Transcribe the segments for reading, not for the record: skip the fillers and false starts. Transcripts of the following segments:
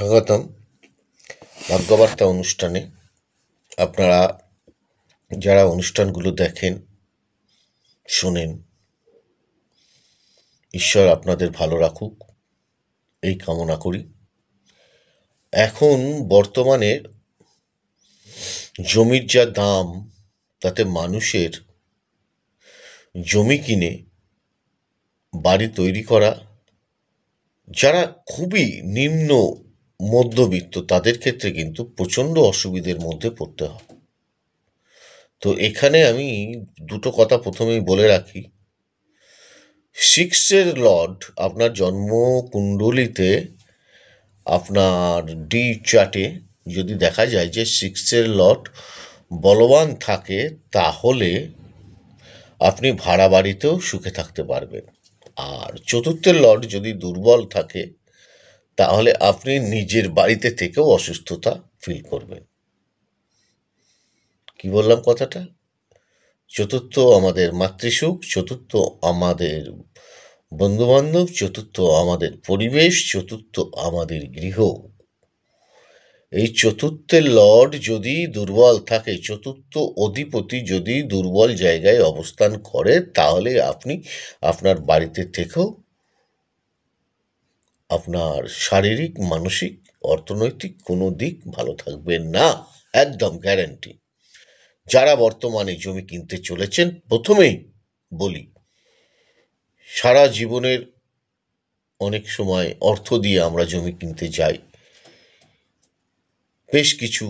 স্বাগতম ভাগ্যবার্তা অনুষ্ঠানে। আপনারা যারা অনুষ্ঠানগুলো দেখেন, শোনেন, ঈশ্বর আপনাদের ভালো রাখুক এই কামনা করি। এখন বর্তমানে জমির যা দাম, তাতে মানুষের জমি কিনে বাড়ি তৈরি করা, যারা খুবই নিম্ন মধ্যবিত্ত তাদের ক্ষেত্রে কিন্তু প্রচণ্ড অসুবিধের মধ্যে পড়তে হয়। তো এখানে আমি দুটো কথা প্রথমেই বলে রাখি। 6 লর্ড আপনার জন্ম কুণ্ডলিতে, আপনার ডি চার্টে যদি দেখা যায় যে 6 লর্ড বলবান থাকে, তাহলে আপনি ভাড়া বাড়িতেও সুখে থাকতে পারবেন। আর 4 লর্ড যদি দুর্বল থাকে, তাহলে আপনি নিজের বাড়িতে থেকেও অসুস্থতা ফিল করবেন। কি বললাম কথাটা? চতুর্থ আমাদের মাতৃসুখ, চতুর্থ আমাদের বন্ধুবান্ধব, চতুর্থ আমাদের পরিবেশ, চতুর্থ আমাদের গৃহ। এই চতুর্থের লর্ড যদি দুর্বল থাকে, চতুর্থ অধিপতি যদি দুর্বল জায়গায় অবস্থান করে, তাহলে আপনি আপনার বাড়িতে থেকেও আপনার শারীরিক, মানসিক, অর্থনৈতিক কোনো দিক ভালো থাকবেন না, একদম গ্যারান্টি। যারা বর্তমানে জমি কিনতে চলেছেন, প্রথমেই বলি, সারা জীবনের অনেক সময় অর্থ দিয়ে আমরা জমি কিনতে যাই। বেশ কিছু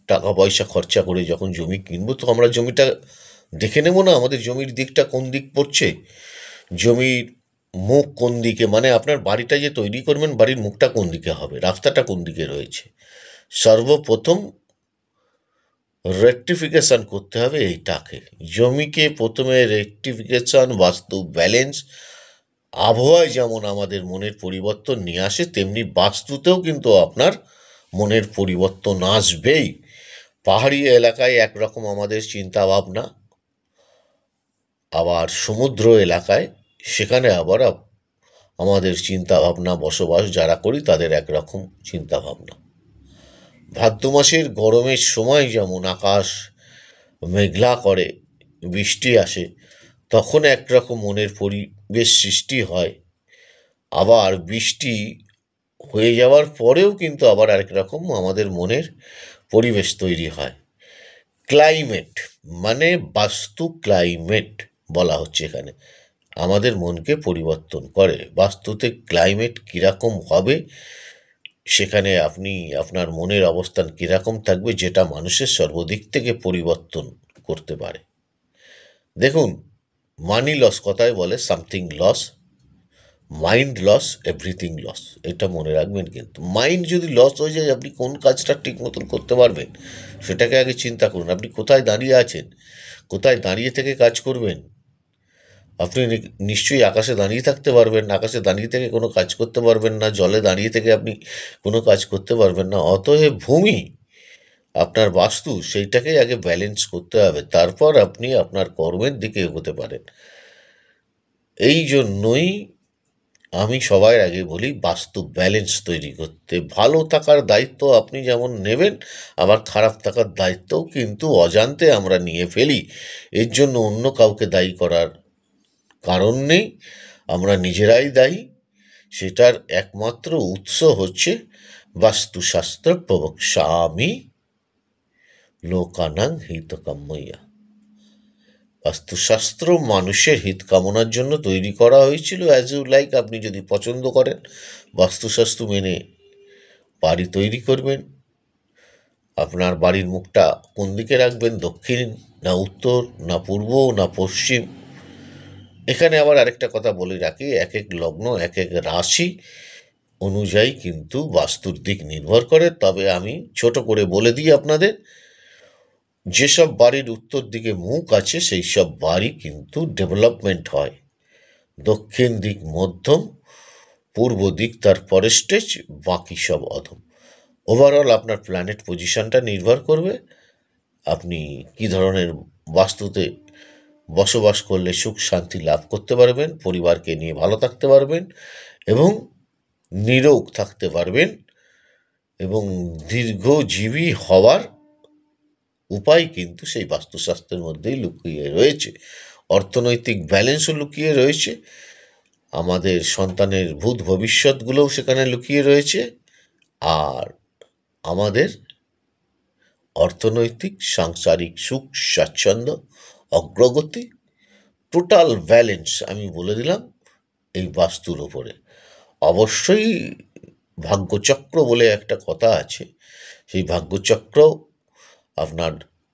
টাকা পয়সা খরচা করে যখন জমি কিনবো, তো আমরা জমিটা দেখে নেব না আমাদের জমির দিকটা কোন দিক পড়ছে, জমির মুখ কোন দিকে, মানে আপনার বাড়িটা যে তৈরি করবেন বাড়ির মুখটা কোন দিকে হবে, রাস্তাটা কোন দিকে রয়েছে। সর্বপ্রথম রেকটিফিকেশন করতে হবে এইটাকে। জমিকে প্রথমে রেকটিফিকেশন, বাস্তু ব্যালেন্স, আবহাওয়ায় যেমন আমাদের মনের পরিবর্তন নিয়ে আসে, তেমনি বাস্তুতেও কিন্তু আপনার মনের পরিবর্তন আসবেই। পাহাড়ি এলাকায় একরকম আমাদের চিন্তা ভাবনা, আবার সমুদ্র এলাকায় সেখানে আবার আমাদের চিন্তা ভাবনা, বসবাস যারা করি তাদের একরকম চিন্তা ভাবনা। ভাদ্র মাসের গরমের সময় যেমন আকাশ মেঘলা করে, বৃষ্টি আসে, তখন একরকম মনের পরিবেশ সৃষ্টি হয়। আবার বৃষ্টি হয়ে যাওয়ার পরেও কিন্তু আবার আরেক রকম আমাদের মনের পরিবেশ তৈরি হয়। ক্লাইমেট মানে বাস্তু ক্লাইমেট বলা হচ্ছে এখানে, আমাদের মনকে পরিবর্তন করে। বাস্তুতে ক্লাইমেট কীরকম হবে, সেখানে আপনি আপনার মনের অবস্থান কীরকম থাকবে, যেটা মানুষের সর্বদিক থেকে পরিবর্তন করতে পারে। দেখুন, মানি লস কথায় বলে something loss, mind loss, everything loss. এটা মনে রাখবেন। কিন্তু মাইন্ড যদি লস হয়ে যায়, আপনি কোন কাজটা ঠিক মতন করতে পারবেন সেটাকে আগে চিন্তা করুন। আপনি কোথায় দাঁড়িয়ে আছেন, কোথায় দাঁড়িয়ে থেকে কাজ করবেন। আপনি নিশ্চয়ই আকাশে দাঁড়িয়ে থাকতে পারবেন না, আকাশে দাঁড়িয়ে থেকে কোনো কাজ করতে পারবেন না, জলে দাঁড়িয়ে থেকে আপনি কোনো কাজ করতে পারবেন না। অতএব ভূমি, আপনার বাস্তু, সেইটাকেই আগে ব্যালেন্স করতে হবে, তারপর আপনি আপনার কর্মের দিকে এগোতে পারেন। এই জন্যই আমি সবার আগে বলি বাস্তু ব্যালেন্স তৈরি করতে। ভালো থাকার দায়িত্ব আপনি যেমন নেবেন, আবার খারাপ থাকার দায়িত্বও কিন্তু অজান্তে আমরা নিয়ে ফেলি। এর জন্য অন্য কাউকে দায়ী করার কারণ নেই, আমরা নিজেরাই দায়ী। সেটার একমাত্র উৎস হচ্ছে বাস্তুশাস্ত্র প্রবক্ষ্যামি লোকানাং হিতকাম্যয়া। বাস্তুশাস্ত্র মানুষের হিত কামনার জন্য তৈরি করা হয়েছিল। অ্যাজ ইউ লাইক, আপনি যদি পছন্দ করেন বাস্তুশাস্ত্র মেনে বাড়ি তৈরি করবেন। আপনার বাড়ির মুখটা কোন দিকে রাখবেন, দক্ষিণ না উত্তর না পূর্ব না পশ্চিম। এখানে আবার আরেকটা কথা বলে রাখি, এক এক লগ্ন, এক এক রাশি অনুযায়ী কিন্তু বাস্তুর দিক নির্ভর করে। তবে আমি ছোট করে বলে দিই আপনাদের, যেসব বাড়ির উত্তর দিকে মুখ আছে সেই সব বাড়ি কিন্তু ডেভেলপমেন্ট হয়। দক্ষিণ দিক মধ্যম, পূর্ব দিক তার পরের স্টেজ, বাকি সব অধম। ওভারঅল আপনার প্ল্যানেট পজিশনটা নির্ভর করবে আপনি কি ধরনের বাস্তুতে বসবাস করলে সুখ শান্তি লাভ করতে পারবেন, পরিবারকে নিয়ে ভালো থাকতে পারবেন এবং নিরোগ থাকতে পারবেন এবং দীর্ঘজীবী হওয়ার উপায় কিন্তু সেই বাস্তুশাস্ত্রের মধ্যেই লুকিয়ে রয়েছে। অর্থনৈতিক ব্যালেন্সও লুকিয়ে রয়েছে, আমাদের সন্তানের ভূত ভবিষ্যৎগুলোও সেখানে লুকিয়ে রয়েছে, আর আমাদের অর্থনৈতিক সাংসারিক সুখ স্বাচ্ছন্দ্য অগ্রগতি টোটাল ব্যালেন্স আমি বলে দিলাম এই বাস্তুর ওপরে। অবশ্যই ভাগ্যচক্র বলে একটা কথা আছে, সেই ভাগ্যচক্র আপনার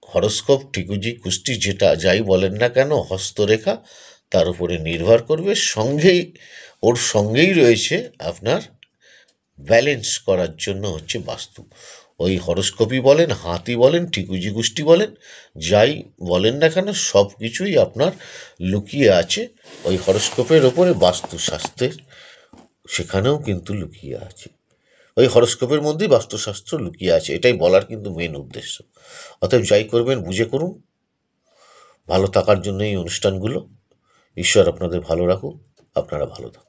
হরোস্কোপ ঠিকুজি কুষ্টি যেটা যাই বলেন না কেন হস্তরেখা তার উপরে নির্ভর করবে, ওর সঙ্গেই রয়েছে আপনার ব্যালেন্স করার জন্য হচ্ছে বাস্তু। ওই হরোস্কোপই বলেন, হাতি বলেন, ঠিকুজি গোষ্ঠী বলেন, যাই বলেন না কেন সব কিছুই আপনার লুকিয়ে আছে ওই হরোস্কোপের ওপরে। বাস্তুশাস্ত্রের সেখানেও কিন্তু লুকিয়ে আছে, ওই হরোস্কোপের মধ্যেই বাস্তুশাস্ত্র লুকিয়ে আছে, এটাই বলার কিন্তু মেন উদ্দেশ্য। অতএব যাই করবেন বুঝে করুন, ভালো থাকার জন্য এই অনুষ্ঠানগুলো। ঈশ্বর আপনাদের ভালো রাখুক, আপনারা ভালো থাকুন।